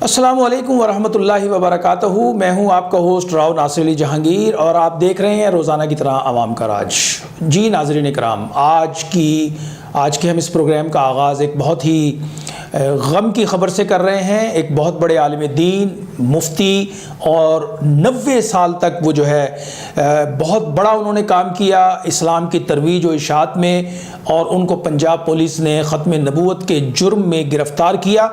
السلام علیکم ورحمۃ اللہ وبرکاتہ۔ میں ہوں آپ کا ہوسٹ راؤ ناصر علی جہانگیر اور آپ دیکھ رہے ہیں روزانہ کی طرح عوام کا راج۔ جی ناظرین اکرام، آج کے ہم اس پروگرام کا آغاز ایک بہت ہی غم کی خبر سے کر رہے ہیں۔ ایک بہت بڑے عالم دین، مفتی، اور 90 سال تک وہ جو ہے بہت بڑا انہوں نے کام کیا اسلام کی ترویج و اشاعت میں، اور ان کو پنجاب پولیس نے ختم نبوت کے جرم میں گرفتار کیا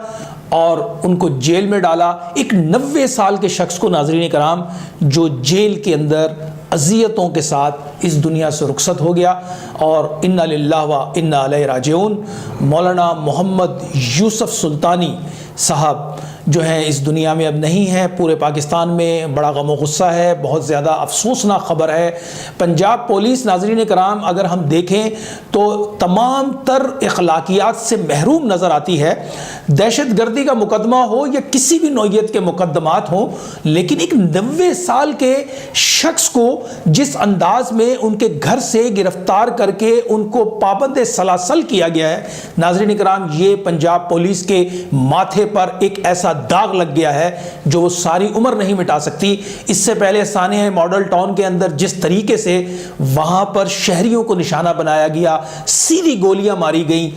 اور ان کو جیل میں ڈالا۔ ایک 90 سال کے شخص کو ناظرین کرام جو جیل کے اندر اذیتوں کے ساتھ اس دنیا سے رخصت ہو گیا، اور انا للہ و انا الیہ راجعون۔ مولانا محمد یوسف سلطانی صاحب جو ہیں اس دنیا میں اب نہیں ہیں۔ پورے پاکستان میں بڑا غم و غصہ ہے، بہت زیادہ افسوسناک خبر ہے۔ پنجاب پولیس ناظرین کرام اگر ہم دیکھیں تو تمام تر اخلاقیات سے محروم نظر آتی ہے۔ دہشت گردی کا مقدمہ ہو یا کسی بھی نوعیت کے مقدمات ہوں، لیکن ایک 90 سال کے شخص کو جس انداز میں ان کے گھر سے گرفتار کر کے ان کو پابند سلاسل کیا گیا ہے، ناظرین کرام یہ پنجاب پولیس کے ماتھے پر ایک ایسا داغ لگ گیا ہے جو وہ ساری عمر نہیں مٹا سکتی۔ اس سے پہلے سانحہ ماڈل ٹاؤن کے اندر جس طریقے سے وہاں پر شہریوں کو نشانہ بنایا گیا، سیدھی گولیاں ماری گئیں،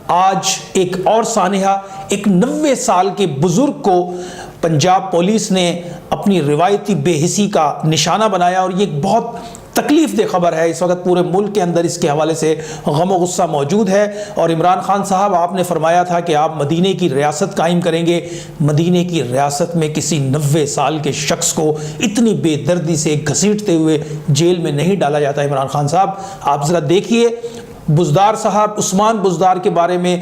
آج ایک اور سانحہ ایک 90 سال کے بزرگ کو پنجاب پولیس نے اپنی روایتی بے حسی کا نشانہ بنایا، اور یہ ایک بہت تکلیف دہ خبر ہے۔ اس وقت پورے ملک کے اندر اس کے حوالے سے غم و غصہ موجود ہے، اور عمران خان صاحب آپ نے فرمایا تھا کہ آپ مدینے کی ریاست قائم کریں گے۔ مدینے کی ریاست میں کسی 90 سال کے شخص کو اتنی بے دردی سے گھسیٹتے ہوئے جیل میں نہیں ڈالا جاتا۔ عمران خان صاحب آپ ذرا دیکھیے، بزدار صاحب، عثمان بزدار کے بارے میں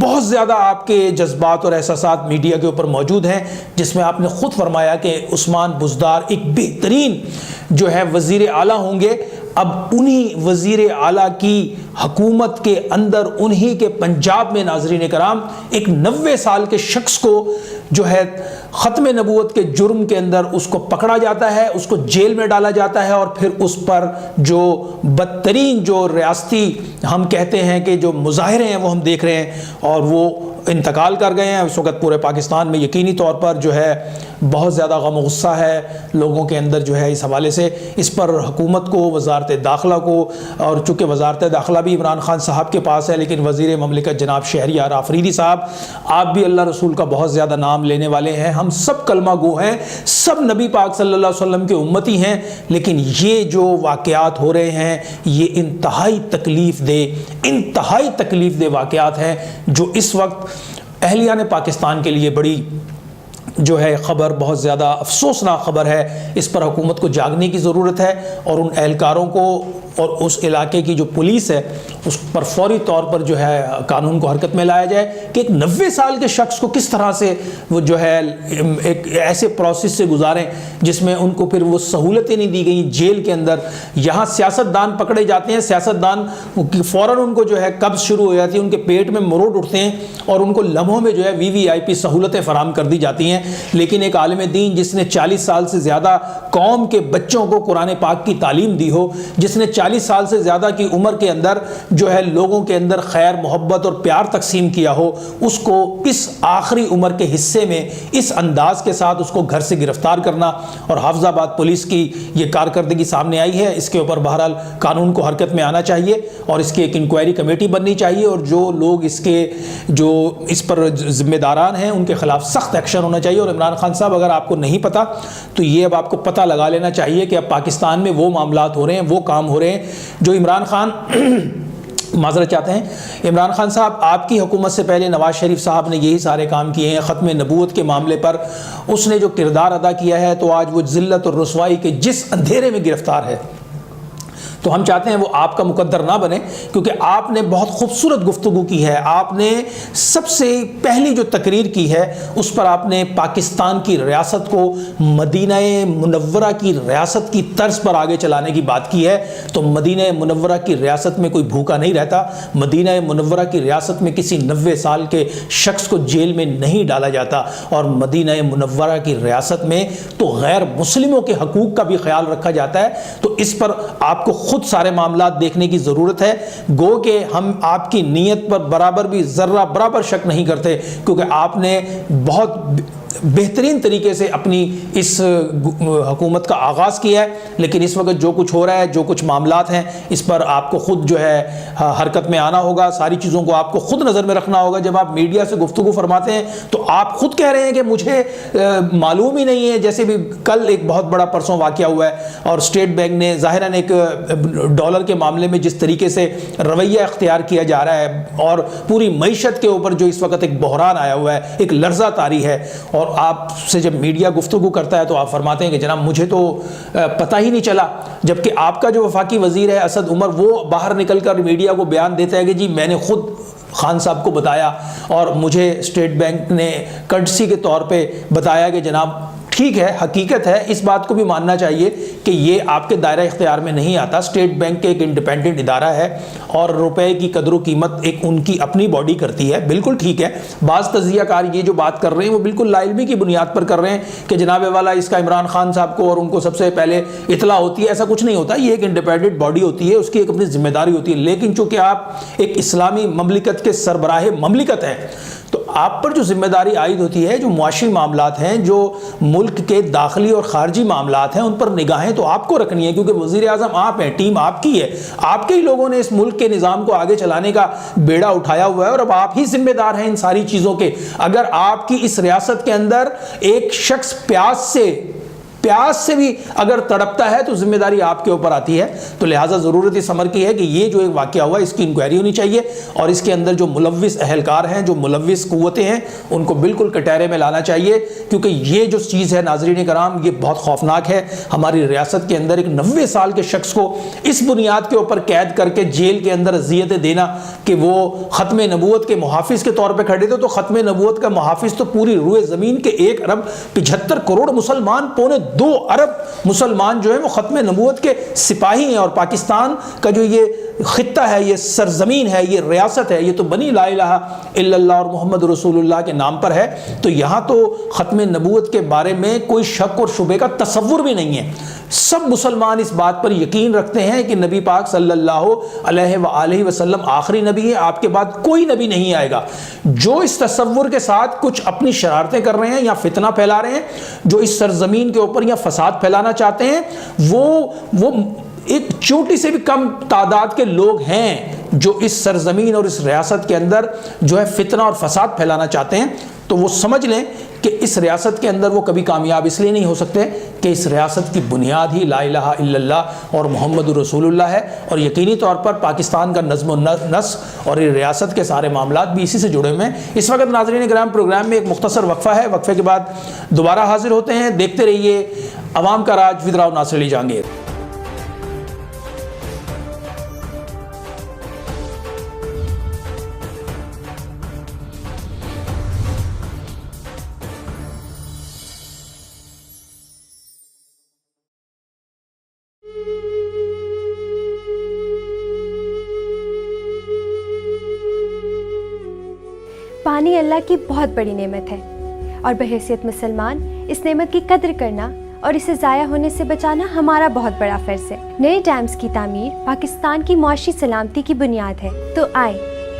بہت زیادہ آپ کے جذبات اور احساسات میڈیا کے اوپر موجود ہیں، جس میں آپ نے خود فرمایا کہ عثمان بزدار ایک بہترین جو ہے وزیر اعلیٰ ہوں گے۔ اب انہی وزیر اعلیٰ کی حکومت کے اندر انہی کے پنجاب میں ناظرین کرام ایک 90 سال کے شخص کو جو ہے ختم نبوت کے جرم کے اندر اس کو پکڑا جاتا ہے، اس کو جیل میں ڈالا جاتا ہے، اور پھر اس پر جو بدترین جو ریاستی ہم کہتے ہیں کہ جو مظاہرے ہیں وہ ہم دیکھ رہے ہیں، اور وہ انتقال کر گئے ہیں۔ اس وقت پورے پاکستان میں یقینی طور پر جو ہے بہت زیادہ غم و غصہ ہے لوگوں کے اندر جو ہے اس حوالے سے۔ اس پر حکومت کو، وزارت داخلہ کو، اور چونکہ وزارت داخلہ بھی عمران خان صاحب کے پاس ہے، لیکن وزیر مملکت جناب شہریار آفریدی صاحب، آپ بھی اللہ رسول کا بہت زیادہ نام لینے والے ہیں، ہم سب کلمہ گو ہیں، سب نبی پاک صلی اللہ علیہ وسلم کے امتی ہیں، لیکن یہ جو واقعات ہو رہے ہیں یہ انتہائی تکلیف دہ واقعات ہیں، جو اس وقت اہلیان پاکستان کے لیے بڑی جو ہے خبر بہت زیادہ افسوسناک خبر ہے۔ اس پر حکومت کو جاگنے کی ضرورت ہے، اور ان اہلکاروں کو اور اس علاقے کی جو پولیس ہے اس پر فوری طور پر جو ہے قانون کو حرکت میں لایا جائے کہ ایک 90 سال کے شخص کو کس طرح سے وہ جو ہے ایک ایسے پروسیس سے گزاریں جس میں ان کو پھر وہ سہولتیں نہیں دی گئیں جیل کے اندر۔ یہاں سیاستدان پکڑے جاتے ہیں، سیاستدان فوراً ان کو جو ہے قبض شروع ہو جاتی ہے، ان کے پیٹ میں مروڑ اٹھتے ہیں، اور ان کو لمحوں میں جو ہے VVIP سہولتیں فراہم کر دی جاتی ہیں۔ لیکن ایک عالم دین جس نے 40 سال سے زیادہ قوم کے بچوں کو قرآن پاک کی تعلیم دی ہو، جس نے 40 سال سے زیادہ کی عمر کے اندر جو ہے لوگوں کے اندر خیر، محبت اور پیار تقسیم کیا ہو، اس کو اس آخری عمر کے حصے میں اس انداز کے ساتھ اس کو گھر سے گرفتار کرنا، اور حافظ آباد پولیس کی یہ کارکردگی سامنے آئی ہے۔ اس کے اوپر بہرحال قانون کو حرکت میں آنا چاہیے، اور اس کی ایک انکوائری کمیٹی بننی چاہیے، اور جو لوگ اس پر ذمہ داران ہیں ان کے خلاف سخت ایکشن ہونا چاہیے۔ اور عمران خان صاحب اگر آپ کو نہیں پتا تو یہ اب آپ کو پتہ لگا لینا چاہیے کہ اب پاکستان میں وہ معاملات ہو رہے ہیں، وہ کام ہو رہے ہیں جو عمران خان معذرت چاہتے ہیں۔ عمران خان صاحب آپ کی حکومت سے پہلے نواز شریف صاحب نے یہی سارے کام کیے ہیں۔ ختم نبوت کے معاملے پر اس نے جو کردار ادا کیا ہے، تو آج وہ ذلت اور رسوائی کے جس اندھیرے میں گرفتار ہے، تو ہم چاہتے ہیں وہ آپ کا مقدر نہ بنے، کیونکہ آپ نے بہت خوبصورت گفتگو کی ہے۔ آپ نے سب سے پہلی جو تقریر کی ہے اس پر آپ نے پاکستان کی ریاست کو مدینہ منورہ کی ریاست کی طرز پر آگے چلانے کی بات کی ہے۔ تو مدینہ منورہ کی ریاست میں کوئی بھوکا نہیں رہتا، مدینہ منورہ کی ریاست میں کسی 90 سال کے شخص کو جیل میں نہیں ڈالا جاتا، اور مدینہ منورہ کی ریاست میں تو غیر مسلموں کے حقوق کا بھی خیال رکھا جاتا ہے۔ تو اس پر آپ کو خود سارے معاملات دیکھنے کی ضرورت ہے۔ گو کہ ہم آپ کی نیت پر برابر بھی ذرہ برابر شک نہیں کرتے، کیونکہ آپ نے بہت بہترین طریقے سے اپنی اس حکومت کا آغاز کیا ہے، لیکن اس وقت جو کچھ ہو رہا ہے، جو کچھ معاملات ہیں، اس پر آپ کو خود جو ہے حرکت میں آنا ہوگا، ساری چیزوں کو آپ کو خود نظر میں رکھنا ہوگا۔ جب آپ میڈیا سے گفتگو فرماتے ہیں تو آپ خود کہہ رہے ہیں کہ مجھے معلوم ہی نہیں ہے، جیسے بھی کل ایک بہت بڑا پرسوں واقعہ ہوا ہے اور اسٹیٹ بینک نے ظاہراً ایک ڈالر کے معاملے میں جس طریقے سے رویہ اختیار کیا جا رہا ہے اور پوری معیشت کے اوپر جو اس وقت ایک بحران آیا ہوا ہے، ایک لرزہ طاری ہے، اور آپ سے جب میڈیا گفتگو کرتا ہے تو آپ فرماتے ہیں کہ جناب مجھے تو پتہ ہی نہیں چلا، جبکہ آپ کا جو وفاقی وزیر ہے اسد عمر، وہ باہر نکل کر میڈیا کو بیان دیتا ہے کہ جی میں نے خود خان صاحب کو بتایا اور مجھے اسٹیٹ بینک نے کرٹسی کے طور پہ بتایا کہ جناب ٹھیک ہے، حقیقت ہے، اس بات کو بھی ماننا چاہیے کہ یہ آپ کے دائرہ اختیار میں نہیں آتا۔ اسٹیٹ بینک ایک انڈیپینڈنٹ ادارہ ہے اور روپے کی قدر و قیمت ایک ان کی اپنی باڈی کرتی ہے، بالکل ٹھیک ہے۔ بعض تجزیہ کار یہ جو بات کر رہے ہیں وہ بالکل لا علمی کی بنیاد پر کر رہے ہیں کہ جناب والا اس کا عمران خان صاحب کو اور ان کو سب سے پہلے اطلاع ہوتی ہے، ایسا کچھ نہیں ہوتا۔ یہ ایک انڈیپینڈنٹ باڈی ہوتی ہے، اس کی ایک اپنی ذمہ داری ہوتی ہے، لیکن چونکہ آپ ایک اسلامی مملکت کے سربراہ مملکت ہیں تو آپ پر جو ذمہ داری عائد ہوتی ہے، جو معاشی معاملات ہیں، جو ملک کے داخلی اور خارجی معاملات ہیں، ان پر نگاہیں تو آپ کو رکھنی ہے، کیونکہ وزیر اعظم آپ ہیں، ٹیم آپ کی ہے، آپ کے ہی لوگوں نے اس ملک کے نظام کو آگے چلانے کا بیڑا اٹھایا ہوا ہے اور اب آپ ہی ذمہ دار ہیں ان ساری چیزوں کے۔ اگر آپ کی اس ریاست کے اندر ایک شخص پیاس سے بھی اگر تڑپتا ہے تو ذمہ داری آپ کے اوپر آتی ہے، تو لہٰذا ضرورت اس امر کی ہے کہ یہ جو ایک واقعہ ہوا اس کی انکوائری ہونی چاہیے اور اس کے اندر جو ملوث اہلکار ہیں، جو ملوث قوتیں ہیں، ان کو بالکل کٹہرے میں لانا چاہیے، کیونکہ یہ جو چیز ہے ناظرین کرام یہ بہت خوفناک ہے۔ ہماری ریاست کے اندر ایک 90 سال کے شخص کو اس بنیاد کے اوپر قید کر کے جیل کے اندر اذیتیں دینا کہ وہ ختم نبوت کے محافظ کے طور پہ کھڑے تھے، تو ختم نبوت کا محافظ تو پوری روئے زمین کے 1 ارب 75 کروڑ مسلمان، 2.25 ارب مسلمان جو ہیں وہ ختم نبوت کے سپاہی ہیں، اور پاکستان کا جو یہ خطہ ہے، یہ سرزمین ہے، یہ ریاست ہے، یہ تو بنی لا الہ الا اللہ اور محمد رسول اللہ کے نام پر ہے، تو یہاں تو ختم نبوت کے بارے میں کوئی شک اور شبے کا تصور بھی نہیں ہے۔ سب مسلمان اس بات پر یقین رکھتے ہیں کہ نبی پاک صلی اللہ علیہ وآلہ وسلم آخری نبی ہے، آپ کے بعد کوئی نبی نہیں آئے گا۔ جو اس تصور کے ساتھ کچھ اپنی شرارتیں کر رہے ہیں یا فتنہ پھیلا رہے ہیں، جو اس سرزمین کے اوپر یا فساد پھیلانا چاہتے ہیں، وہ ایک چھوٹی سے بھی کم تعداد کے لوگ ہیں جو اس سرزمین اور اس ریاست کے اندر جو ہے فتنہ اور فساد پھیلانا چاہتے ہیں۔ تو وہ سمجھ لیں کہ اس ریاست کے اندر وہ کبھی کامیاب اس لیے نہیں ہو سکتے کہ اس ریاست کی بنیاد ہی لا الہ الا اللہ اور محمد رسول اللہ ہے، اور یقینی طور پر پاکستان کا نظم و نسق اور یہ ریاست کے سارے معاملات بھی اسی سے جڑے ہوئے ہیں۔ اس وقت ناظرین کرام پروگرام میں ایک مختصر وقفہ ہے، وقفے کے بعد دوبارہ حاضر ہوتے ہیں۔ دیکھتے رہیے عوام کا راج ود راؤ ناصر علی جہانگیر۔ پانی اللہ کی بہت بڑی نعمت ہے اور بحیثیت مسلمان اس نعمت کی قدر کرنا اور اسے ضائع ہونے سے بچانا ہمارا بہت بڑا فرض ہے۔ نئے ڈیمز کی تعمیر پاکستان کی معاشی سلامتی کی بنیاد ہے، تو آئے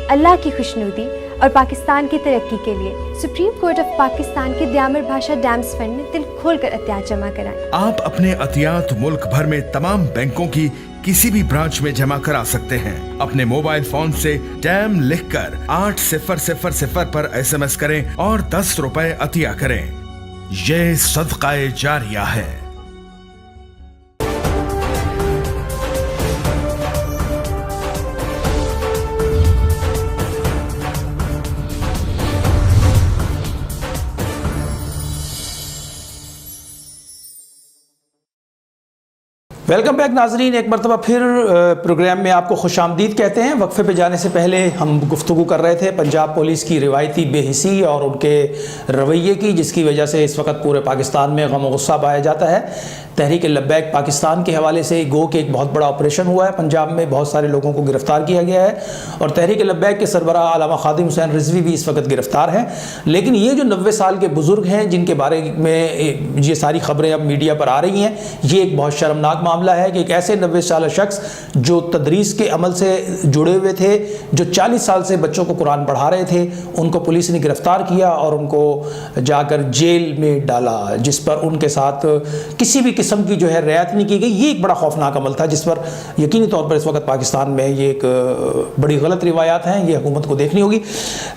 اللہ کی خوشنودی اور پاکستان کی ترقی کے لیے سپریم کورٹ آف پاکستان کے دیامر بھاشا ڈیمز فنڈ میں دل کھول کر عطیات جمع کرائیں۔ آپ اپنے عطیات ملک بھر میں تمام بینکوں کی کسی بھی برانچ میں جمع کرا سکتے ہیں۔ اپنے موبائل فون سے ڈیم لکھ کر 8000 پر SMS کریں اور 10 روپے عطیہ کریں۔ یہ صدقہ جاریہ ہے۔ ویلکم بیک ناظرین، ایک مرتبہ پھر پروگرام میں آپ کو خوش آمدید کہتے ہیں۔ وقفے پہ جانے سے پہلے ہم گفتگو کر رہے تھے پنجاب پولیس کی روایتی بے حسی اور ان کے رویے کی، جس کی وجہ سے اس وقت پورے پاکستان میں غم و غصہ پایا جاتا ہے۔ تحریک لبیک پاکستان کے حوالے سے گو کہ ایک بہت بڑا آپریشن ہوا ہے پنجاب میں، بہت سارے لوگوں کو گرفتار کیا گیا ہے، اور تحریک لبیک کے سربراہ علامہ خادم حسین رضوی بھی اس وقت گرفتار ہیں۔ لیکن یہ جو 90 سال کے بزرگ ہیں جن کے بارے میں یہ ساری خبریں اب میڈیا پر آ رہی ہیں، یہ ایک بہت شرمناک معاملہ ہے کہ ایک ایسے 90 سالہ شخص جو تدریس کے عمل سے جڑے ہوئے تھے، جو 40 سال سے بچوں کو قرآن پڑھا رہے تھے، ان کو پولیس نے گرفتار کیا اور ان کو جا کر جیل میں ڈالا، جس پر ان کے ساتھ کسی بھی قسم کی جو ہے رعایت نہیں کی گئی۔ یہ ایک بڑا خوفناک عمل تھا جس پر یقینی طور پر اس وقت پاکستان میں یہ ایک بڑی غلط روایات ہیں، یہ حکومت کو دیکھنی ہوگی۔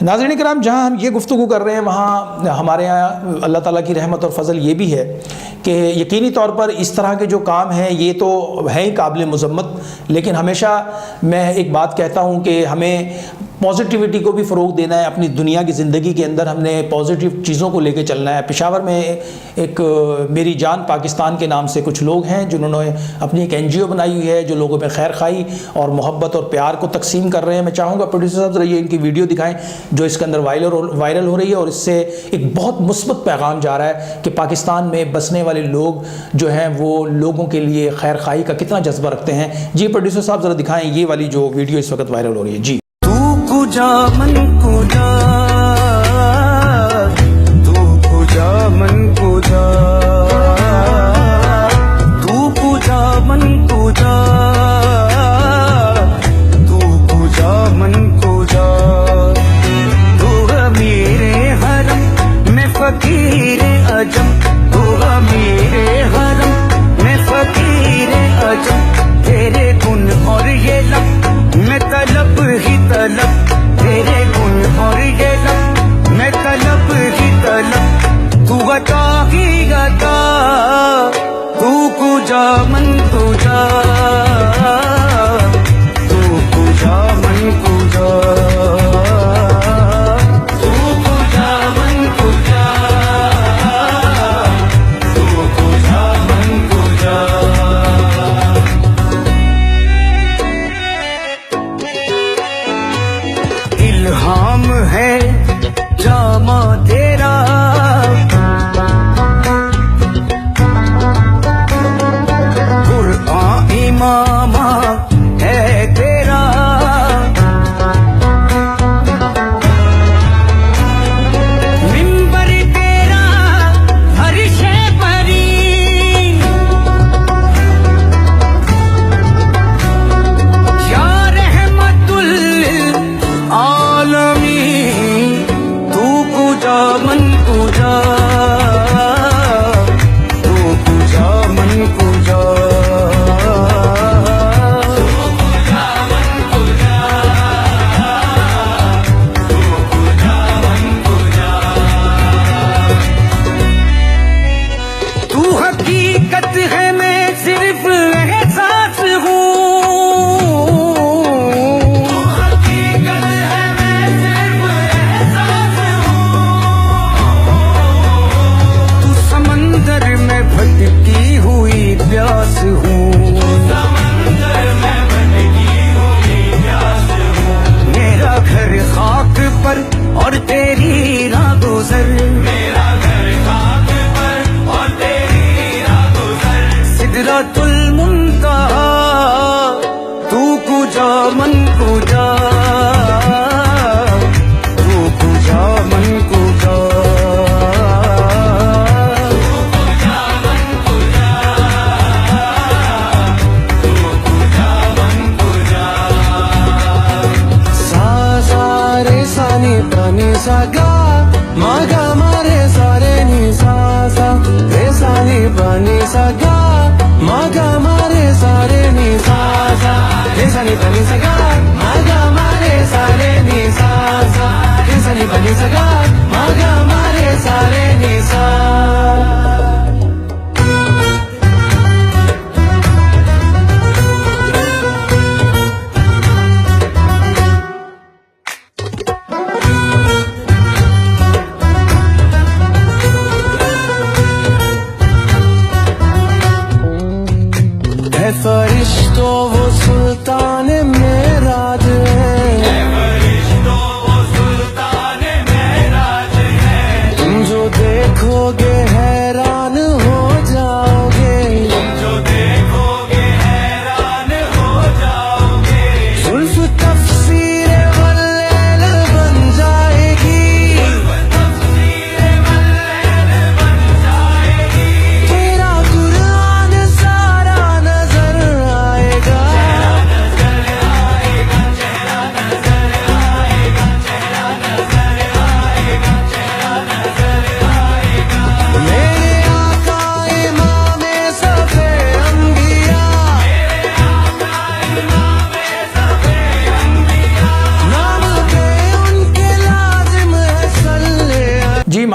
ناظرین کرام، جہاں ہم یہ گفتگو کر رہے ہیں وہاں ہمارے یہاں اللہ تعالیٰ کی رحمت اور فضل یہ بھی ہے کہ یقینی طور پر اس طرح کے جو کام ہیں یہ تو ہیں ہی قابل مذمت، لیکن ہمیشہ میں ایک بات کہتا ہوں کہ ہمیں پازیٹیوٹی کو بھی فروغ دینا ہے۔ اپنی دنیا کی زندگی کے اندر ہم نے پازیٹیو چیزوں کو لے کے چلنا ہے۔ پشاور میں ایک میری جان پاکستان کے نام سے کچھ لوگ ہیں جنہوں نے اپنی ایک NGO بنائی ہوئی ہے جو لوگوں میں خیر خواہی اور محبت اور پیار کو تقسیم کر رہے ہیں۔ میں چاہوں گا پروڈیوسر صاحب ذرا یہ ان کی ویڈیو دکھائیں جو اس کے اندر وائرل ہو رہی ہے، اور اس سے ایک بہت مثبت پیغام جا رہا ہے کہ پاکستان میں بسنے والے لوگ جو ہیں وہ لوگوں کے لیے خیر خواہی کا کتنا جذبہ رکھتے ہیں۔ جی پروڈیوسر صاحب ذرا دکھائیں یہ والی جو ویڈیو اس وقت وائرل ہو رہی ہے۔ جی کجا من کجا تو کجا من کجا تو کجا من کجا تو کجا من کجا تو میرے حرم میں فقیر عجم تو میرے حرم میں فقیر عجم تیرے گن اور یہ لب میں طلب ہی طلب تیرے گن اور یہ لب میں طلب ہی طلب تو عطا ہی عطا تو کجا من کجا تو کجا من کجا تو کجا من کجا تو کجا من کجا الہام ہے جامع تیرا قرآن امام ہے تیرا منبر تیرا عرش پری یا رحمت عالمی تو کجا من کجا تو کجا من کجا تو حقیقت ہے میں صرف احساس ہوں بھٹکی ہوئی پیاس ہوں میرا گھر خاک پر اور تیری راہ گزر سدرۃ المنتہا تو کجا من کجا تو کجا من کجا پانی سگا مگا مارے سارے نی سا سا رے سانی پانی سگا مگا مارے سارے نی سا سا رے سانی پانی سگا مگا مارے سارے نی سا سا رے سانی پانی سگا مگا مارے سارے نی سا فرشتوں وہ سلطان معراج ہے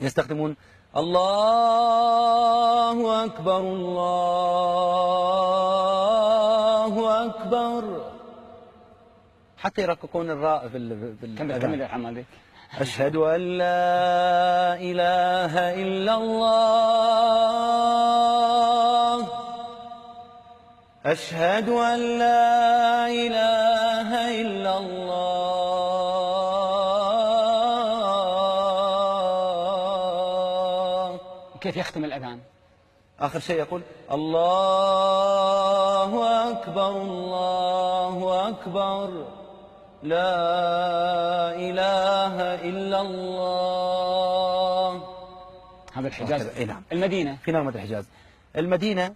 يستخدمون الله أكبر الله أكبر حتى يرققون الراء كمل يا حمادي. أشهد أن لا إله إلا الله أشهد أن لا إله إلا الله كيف يختم الأذان؟ آخر شيء يقول الله أكبر الله أكبر لا إله إلا الله. هذا الحجاز. اي نعم. المدينة في نغمة الحجاز. المدينة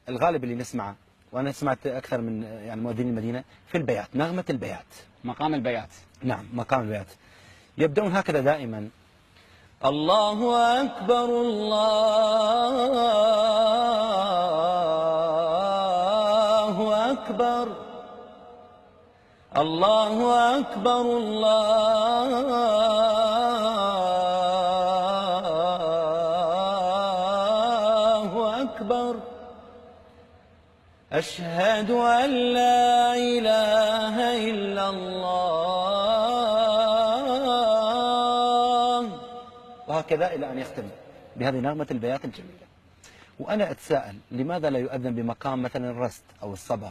الغالب اللي نسمعه وأنا سمعت أكثر من يعني مؤذنين المدينة في البيات، نغمة البيات. مقام البيات. نعم مقام البيات. يبدأون هكذا دائما الله أكبر الله أكبر الله أكبر الله أكبر أشهد أن لا إله إلا الله، وهكذا إلى أن يختم بهذه نغمة البيات الجميلة. وأنا أتساءل لماذا لا يؤذن بمقام مثلا الرست أو الصبا؟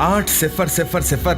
8000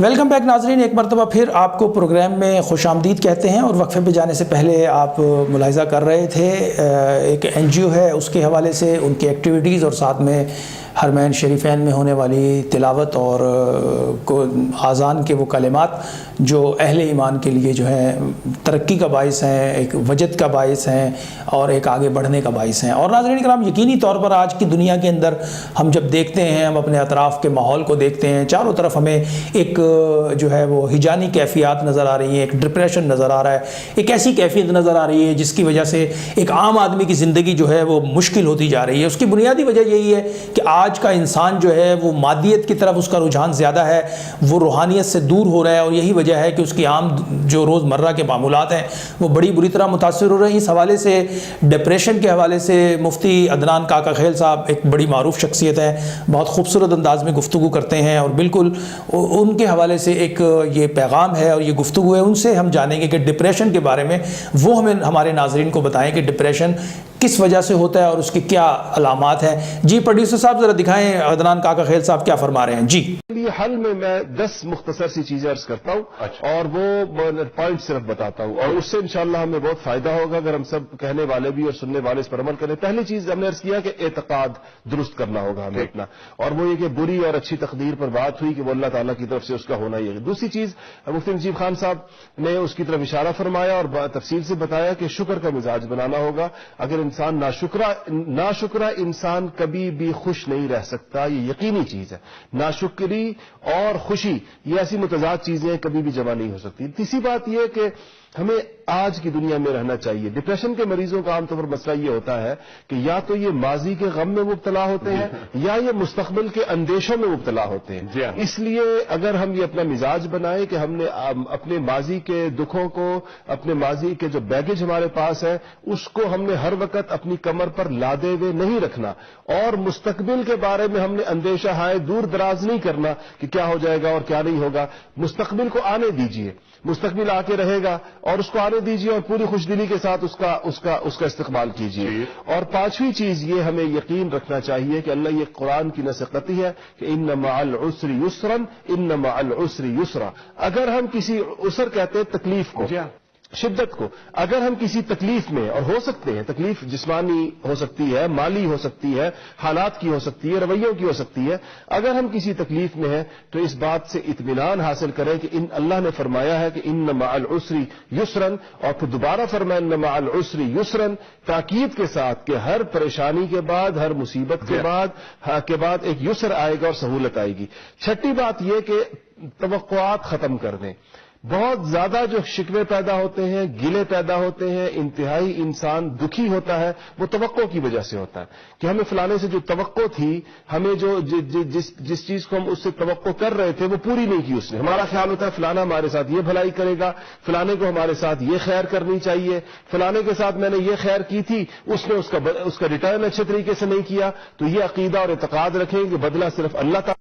ویلکم بیک ناظرین، ایک مرتبہ پھر آپ کو پروگرام میں خوش آمدید کہتے ہیں. اور وقفے پہ جانے سے پہلے آپ ملاحظہ کر رہے تھے ایک NGO ہے اس کے حوالے سے ان کی ایکٹیویٹیز اور ساتھ میں حرمین شریفین میں ہونے والی تلاوت اور آذان کے وہ کلمات جو اہل ایمان کے لیے جو ہے ترقی کا باعث ہیں، ایک وجد کا باعث ہیں اور ایک آگے بڑھنے کا باعث ہیں. اور ناظرین کرام، یقینی طور پر آج کی دنیا کے اندر ہم جب دیکھتے ہیں، ہم اپنے اطراف کے ماحول کو دیکھتے ہیں، چاروں طرف ہمیں ایک جو ہے وہ ہجانی کیفیات نظر آ رہی ہیں، ایک ڈپریشن نظر آ رہا ہے، ایک ایسی کیفیت نظر آ رہی ہے جس کی وجہ سے ایک عام آدمی کی زندگی جو ہے وہ مشکل ہوتی جا رہی ہے. اس کی بنیادی وجہ یہی ہے کہ آج کا انسان جو ہے وہ مادیت کی طرف اس کا رجحان زیادہ ہے، وہ روحانیت سے دور ہو رہا ہے، اور یہی وجہ ہے کہ اس کی عام جو روز مرہ کے معمولات ہیں وہ بڑی بری طرح متاثر ہو رہے ہیں. اس حوالے سے ڈپریشن کے حوالے سے مفتی عدنان کاکا خیل صاحب ایک بڑی معروف شخصیت ہے، بہت خوبصورت انداز میں گفتگو کرتے ہیں، اور بالکل ان کے حوالے سے ایک یہ پیغام ہے اور یہ گفتگو ہے. ان سے ہم جانیں گے کہ ڈپریشن کے بارے میں وہ ہمیں ہمارے ناظرین کو بتائیں کہ ڈپریشن کس وجہ سے ہوتا ہے اور اس کی کیا علامات ہیں. جی پروڈیوسر صاحب ذرا دکھائیں عدنان کاکا خیل صاحب کیا فرما رہے ہیں. جی حل میں 10 مختصر سی چیزیں عرض کرتا ہوں اور وہ پوائنٹ صرف بتاتا ہوں، اور اس سے انشاءاللہ ہمیں بہت فائدہ ہوگا اگر ہم سب کہنے والے بھی اور سننے والے اس پر عمل کریں. پہلی چیز ہم نے عرض کیا کہ اعتقاد درست کرنا ہوگا ہمیں اپنا، اور وہ یہ کہ بری اور اچھی تقدیر پر بات ہوئی کہ وہ اللہ تعالیٰ کی طرف سے اس کا ہونا ہی ہے. دوسری چیز مفتی نجیب خان صاحب نے اس کی طرف اشارہ فرمایا اور تفصیل سے بتایا کہ شکر کا مزاج بنانا ہوگا. اگر انسان ناشکرا انسان کبھی بھی خوش نہیں رہ سکتا، یہ یقینی چیز ہے. ناشکری اور خوشی یہ ایسی متضاد چیزیں کبھی بھی جمع نہیں ہو سکتی. تیسری بات یہ کہ ہمیں آج کی دنیا میں رہنا چاہیے. ڈپریشن کے مریضوں کا عام طور پر مسئلہ یہ ہوتا ہے کہ یا تو یہ ماضی کے غم میں مبتلا ہوتے ہیں یا یہ مستقبل کے اندیشوں میں مبتلا ہوتے ہیں. اس لیے اگر ہم یہ اپنا مزاج بنائیں کہ ہم نے اپنے ماضی کے دکھوں کو، اپنے ماضی کے جو بیگیج ہمارے پاس ہے اس کو ہم نے ہر وقت اپنی کمر پر لادے ہوئے نہیں رکھنا، اور مستقبل کے بارے میں ہم نے اندیشہ ہائے دور دراز نہیں کرنا کہ کیا ہو جائے گا اور کیا نہیں ہوگا. مستقبل کو آنے دیجئے، مستقبل آ کے رہے گا اور اس کو آنے دیجیے اور پوری خوش دلی کے ساتھ اس کا استقبال کیجیے. اور پانچویں چیز یہ ہمیں یقین رکھنا چاہیے کہ اللہ یہ قرآن کی نص قطعی ہے کہ ان مع العسر یسرا ان مع العسر یسرا. اگر ہم کسی عسر کہتے ہیں تکلیف کو، شدت کو، اگر ہم کسی تکلیف میں، اور ہو سکتے ہیں تکلیف جسمانی ہو سکتی ہے، مالی ہو سکتی ہے، حالات کی ہو سکتی ہے، رویوں کی ہو سکتی ہے، اگر ہم کسی تکلیف میں ہیں تو اس بات سے اطمینان حاصل کریں کہ اللہ نے فرمایا ہے کہ ان مع العسر یسرا، اور پھر دوبارہ فرمایا ان مع العسر یسرا، تاکید کے ساتھ کہ ہر پریشانی کے بعد، ہر مصیبت کے بعد ایک یسر آئے گا اور سہولت آئے گی. چھٹی بات یہ کہ توقعات ختم کر دیں. بہت زیادہ جو شکوے پیدا ہوتے ہیں، گلے پیدا ہوتے ہیں، انتہائی انسان دکھی ہوتا ہے، وہ توقع کی وجہ سے ہوتا ہے کہ ہمیں فلانے سے جو توقع تھی، ہمیں جو جس چیز کو ہم اس سے توقع کر رہے تھے وہ پوری نہیں کی اس نے. ہمارا خیال ہوتا ہے فلانا ہمارے ساتھ یہ بھلائی کرے گا، فلانے کو ہمارے ساتھ یہ خیر کرنی چاہیے، فلانے کے ساتھ میں نے یہ خیر کی تھی، اس نے اس کا ریٹرن اچھے طریقے سے نہیں کیا. تو یہ عقیدہ اور اعتقاد رکھیں کہ بدلہ صرف اللہ تعالیٰ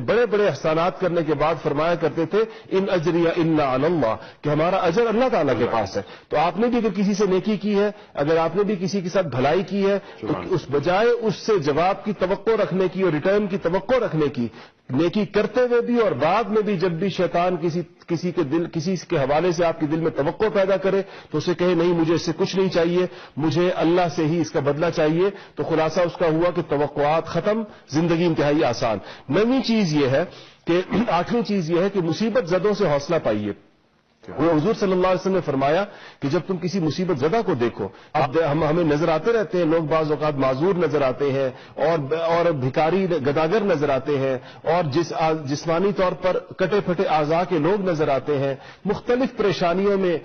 بڑے بڑے احسانات کرنے کے بعد فرمایا کرتے تھے ان اجریہ الا علی اللہ، کہ ہمارا اجر اللہ تعالیٰ کے پاس ہے. تو آپ نے بھی اگر کسی سے نیکی کی ہے، اگر آپ نے بھی کسی کے ساتھ بھلائی کی ہے، تو اس بجائے اس سے جواب کی توقع رکھنے کی اور ریٹرن کی توقع رکھنے کی، نیکی کرتے ہوئے بھی اور بعد میں بھی جب بھی شیطان کسی کے حوالے سے آپ کے دل میں توقع پیدا کرے تو اسے کہے نہیں مجھے اس سے کچھ نہیں چاہیے، مجھے اللہ سے ہی اس کا بدلہ چاہیے. تو خلاصہ اس کا ہوا کہ توقعات ختم، زندگی انتہائی آسان. نویں چیز یہ ہے کہ آٹھویں چیز یہ ہے کہ مصیبت زدوں سے حوصلہ پائیے. وہ حضور صلی اللہ علیہ وسلم نے فرمایا کہ جب تم کسی مصیبت زدہ کو دیکھو، ہمیں نظر آتے رہتے ہیں لوگ، بعض اوقات معذور نظر آتے ہیں اور بھکاری گداگر نظر آتے ہیں، اور جسمانی طور پر کٹے پھٹے اعضاء کے لوگ نظر آتے ہیں، مختلف پریشانیوں میں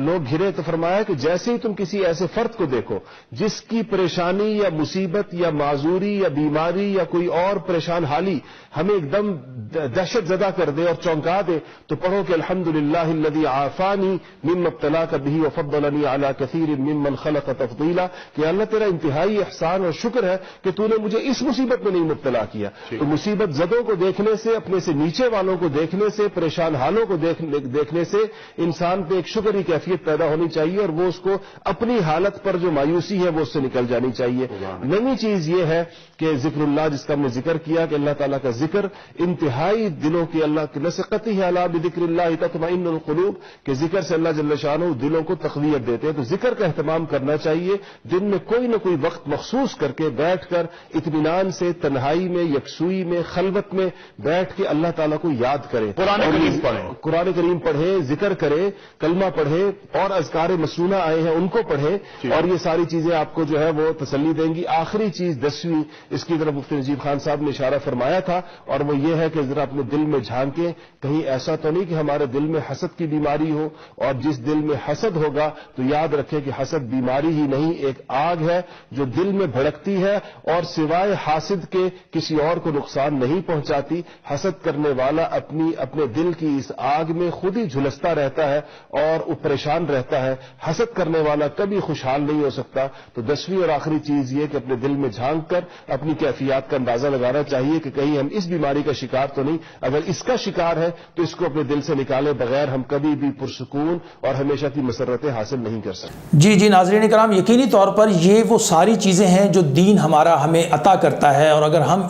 لوگ گھرے. تو فرمایا کہ جیسے ہی تم کسی ایسے فرد کو دیکھو جس کی پریشانی یا مصیبت یا معذوری یا بیماری یا کوئی اور پریشان حالی ہمیں ایک دم دہشت زدہ کر دے اور چونکا دے، تو پڑھو کہ الحمدللہ للہ الذی عافانی مما ابتلاک بہ وفضلنی علی کثیر ممن خلق تفضیلا، کہ اللہ تیرا انتہائی احسان اور شکر ہے کہ تو نے مجھے اس مصیبت میں نہیں مبتلا کیا۔ تو مصیبت زدوں کو دیکھنے سے، اپنے سے نیچے والوں کو دیکھنے سے، پریشان حالوں کو دیکھنے سے انسان پہ ایک شکر کی کیفیت پیدا ہونی چاہیے، اور وہ اس کو اپنی حالت پر جو مایوسی ہے وہ اس سے نکل جانی چاہیے۔ نئی چیز یہ ہے کہ ذکر اللہ، جس کا ہم نے ذکر کیا کہ اللہ تعالیٰ کا ذکر انتہائی دلوں کی، اللہ کی نسقتی ہے الا بذکر اللہ تطمئن القلوب، کہ ذکر سے اللہ جل شانہ دلوں کو تقویت دیتے ہیں۔ تو ذکر کا اہتمام کرنا چاہیے، دن میں کوئی نہ کوئی وقت مخصوص کر کے بیٹھ کر اطمینان سے، تنہائی میں، یکسوئی میں، خلوت میں بیٹھ کے اللہ تعالیٰ کو یاد کریں، قرآن کریم پڑھیں، ذکر کریں، کلمہ پڑھیں، اور اذکار مسنونہ آئے ہیں ان کو پڑھیں، اور یہ ساری چیزیں آپ کو جو ہے وہ تسلی دیں گی۔ آخری چیز 10ویں، اس کی طرف مفتی نجیب خان صاحب نے اشارہ فرمایا تھا، اور وہ یہ ہے کہ ذرا اپنے دل میں جھانکیں، کہیں ایسا تو نہیں کہ ہمارے دل میں حسد کی بیماری ہو، اور جس دل میں حسد ہوگا تو یاد رکھیں کہ حسد بیماری ہی نہیں، ایک آگ ہے جو دل میں بھڑکتی ہے اور سوائے حاسد کے کسی اور کو نقصان نہیں پہنچاتی۔ حسد کرنے والا اپنے دل کی اس آگ میں خود ہی جھلستا رہتا ہے اور پریشان رہتا ہے، حسد کرنے والا کبھی خوشحال نہیں ہو سکتا۔ تو 10ویں اور آخری چیز یہ کہ اپنے دل میں جھانک کر اپنی کیفیات کا اندازہ لگانا چاہیے کہ کہیں ہم اس بیماری کا شکار تو نہیں، اگر اس کا شکار ہے تو اس کو اپنے دل سے نکالے بغیر ہم کبھی بھی پرسکون اور ہمیشہ کی مسرتیں حاصل نہیں کر سکتے۔ جی ناظرین کرام، یقینی طور پر یہ وہ ساری چیزیں ہیں جو دین ہمارا ہمیں عطا کرتا ہے، اور اگر ہم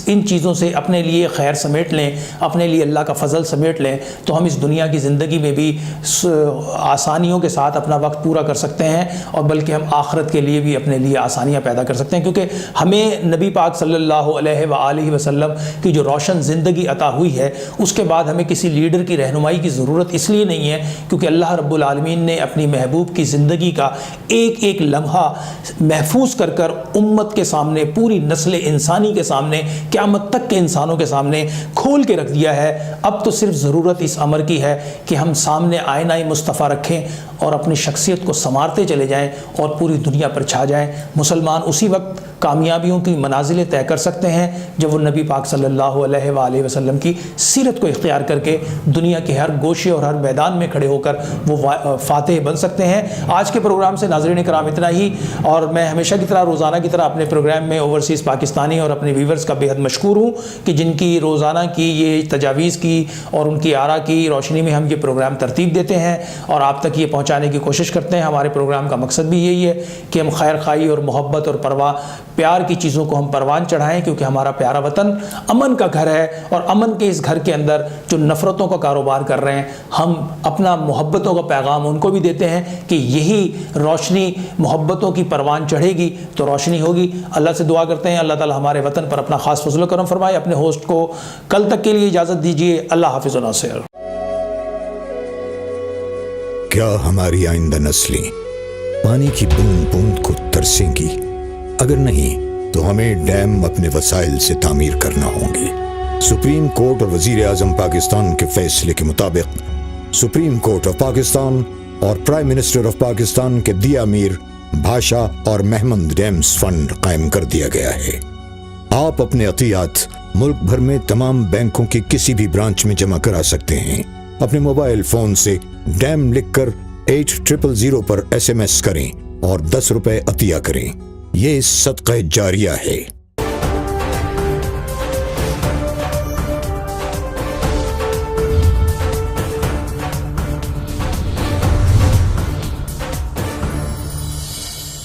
ان چیزوں سے اپنے لیے خیر سمیٹ لیں، اپنے لیے اللہ کا فضل سمیٹ لیں، تو ہم اس دنیا کی زندگی میں بھی آسانیوں کے ساتھ اپنا وقت پورا کر سکتے ہیں، اور بلکہ ہم آخرت کے لیے بھی اپنے لیے آسانیاں پیدا کر سکتے ہیں، کیونکہ ہمیں نبی پاک صلی اللہ علیہ وآلہ وسلم کی جو روشن زندگی عطا ہوئی ہے، اس کے بعد ہمیں کسی لیڈر کی رہنمائی کی ضرورت اس لیے نہیں ہے کیونکہ اللہ رب العالمین نے اپنی محبوب کی زندگی کا ایک ایک لمحہ محفوظ کر کر امت کے سامنے، پوری نسل انسانی کے سامنے، قیامت تک کے انسانوں کے سامنے کھول کے رکھ دیا ہے۔ اب تو صرف ضرورت اس امر کی ہے کہ ہم سامنے آئینہ مصطفیٰ رکھیں اور اپنی شخصیت کو سنوارتے چلے جائیں اور پوری دنیا پر چھا جائیں۔ مسلمان اسی وقت کامیابیوں کی منازلیں طے کر سکتے ہیں جب وہ نبی پاک صلی اللہ علیہ وآلہ وسلم کی سیرت کو اختیار کر کے دنیا کے ہر گوشے اور ہر میدان میں کھڑے ہو کر وہ فاتح بن سکتے ہیں۔ آج کے پروگرام سے ناظرین کرام اتنا ہی، اور میں ہمیشہ کی طرح روزانہ کی طرح اپنے پروگرام میں اوورسیز پاکستانی اور اپنے ویورز کا بہت مشکور ہوں کہ جن کی روزانہ کی یہ تجاویز کی اور ان کی آراء کی روشنی میں ہم یہ پروگرام ترتیب دیتے ہیں اور آپ تک یہ پہنچانے کی کوشش کرتے ہیں۔ ہمارے پروگرام کا مقصد بھی یہی ہے کہ ہم خیر خواہی اور محبت اور پیار کی چیزوں کو ہم پروان چڑھائیں، کیونکہ ہمارا پیارا وطن امن کا گھر ہے، اور امن کے اس گھر کے اندر جو نفرتوں کا کاروبار کر رہے ہیں، ہم اپنا محبتوں کا پیغام ان کو بھی دیتے ہیں کہ یہی روشنی محبتوں کی پروان چڑھے گی تو روشنی ہوگی۔ اللہ سے دعا کرتے ہیں اللہ تعالی ہمارے وطن پر اپنا خاص فضل و کرم فرمائے۔ اپنے ہوسٹ کو کل تک کے لیے اجازت دیجیے۔ اللہ حافظ و ناصر۔ کیا ہماری آئندہ نسلیں پانی کی بوند بوند کو ترسیں گی؟ اگر نہیں تو ہمیں ڈیم اپنے وسائل سے تعمیر کرنا ہوں گے۔ سپریم کورٹ اور وزیر اعظم پاکستان کے فیصلے کے مطابق سپریم کورٹ آف پاکستان اور پرائم منسٹر آف پاکستان کے دیا میر بھاشا اور مہمند ڈیمز فنڈ قائم کر دیا گیا ہے۔ آپ اپنے عطیات ملک بھر میں تمام بینکوں کی کسی بھی برانچ میں جمع کرا سکتے ہیں۔ اپنے موبائل فون سے ڈیم لکھ کر 8000 پر SMS کریں اور 10 روپے عطیہ کریں۔ یہ صدقہ جاریہ ہے۔